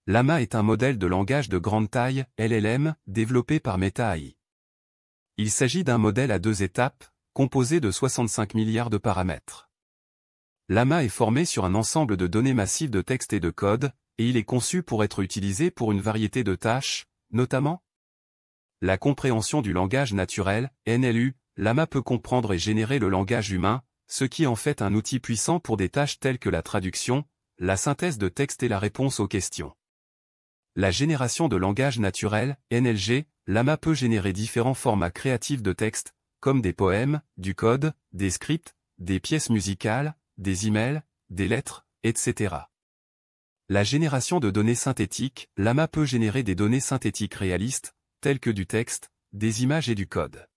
Llama est un modèle de langage de grande taille, LLM, développé par Meta AI. Il s'agit d'un modèle à 2 étapes, composé de 65 milliards de paramètres. Llama est formé sur un ensemble de données massives de texte et de code, et il est conçu pour être utilisé pour une variété de tâches, notamment la compréhension du langage naturel, NLU. Llama peut comprendre et générer le langage humain, ce qui en fait un outil puissant pour des tâches telles que la traduction, la synthèse de texte et la réponse aux questions. La génération de langage naturel, NLG, Llama peut générer différents formats créatifs de texte, comme des poèmes, du code, des scripts, des pièces musicales, des emails, des lettres, etc. La génération de données synthétiques, Llama peut générer des données synthétiques réalistes, telles que du texte, des images et du code.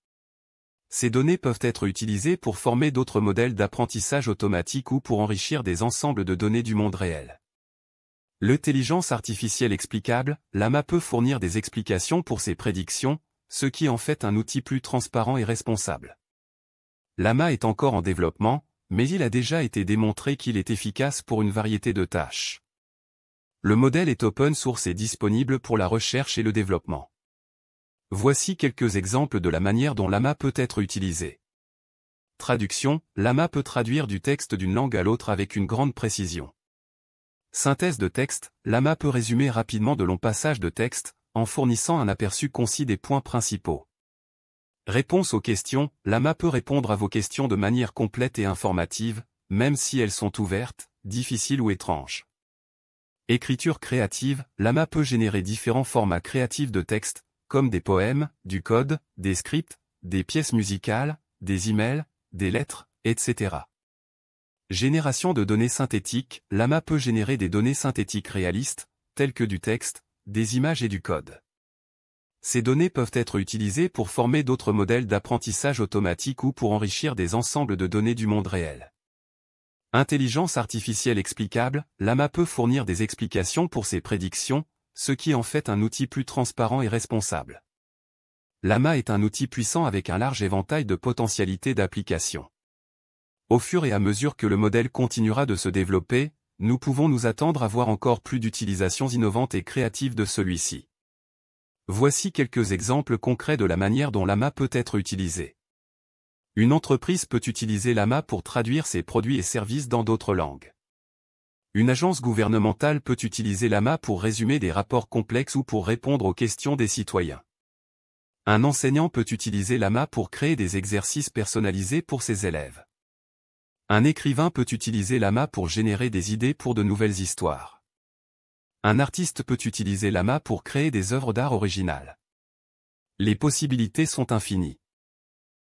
Ces données peuvent être utilisées pour former d'autres modèles d'apprentissage automatique ou pour enrichir des ensembles de données du monde réel. L'intelligence artificielle explicable, Llama peut fournir des explications pour ses prédictions, ce qui en fait un outil plus transparent et responsable. Llama est encore en développement, mais il a déjà été démontré qu'il est efficace pour une variété de tâches. Le modèle est open source et disponible pour la recherche et le développement. Voici quelques exemples de la manière dont Llama peut être utilisé. Traduction, Llama peut traduire du texte d'une langue à l'autre avec une grande précision. Synthèse de texte, Llama peut résumer rapidement de longs passages de texte, en fournissant un aperçu concis des points principaux. Réponse aux questions, Llama peut répondre à vos questions de manière complète et informative, même si elles sont ouvertes, difficiles ou étranges. Écriture créative, Llama peut générer différents formats créatifs de texte, comme des poèmes, du code, des scripts, des pièces musicales, des emails, des lettres, etc. Génération de données synthétiques, Llama peut générer des données synthétiques réalistes, telles que du texte, des images et du code. Ces données peuvent être utilisées pour former d'autres modèles d'apprentissage automatique ou pour enrichir des ensembles de données du monde réel. Intelligence artificielle explicable, Llama peut fournir des explications pour ses prédictions, ce qui en fait un outil plus transparent et responsable. Llama est un outil puissant avec un large éventail de potentialités d'application. Au fur et à mesure que le modèle continuera de se développer, nous pouvons nous attendre à voir encore plus d'utilisations innovantes et créatives de celui-ci. Voici quelques exemples concrets de la manière dont Llama peut être utilisé. Une entreprise peut utiliser Llama pour traduire ses produits et services dans d'autres langues. Une agence gouvernementale peut utiliser Llama pour résumer des rapports complexes ou pour répondre aux questions des citoyens. Un enseignant peut utiliser Llama pour créer des exercices personnalisés pour ses élèves. Un écrivain peut utiliser Llama pour générer des idées pour de nouvelles histoires. Un artiste peut utiliser Llama pour créer des œuvres d'art originales. Les possibilités sont infinies.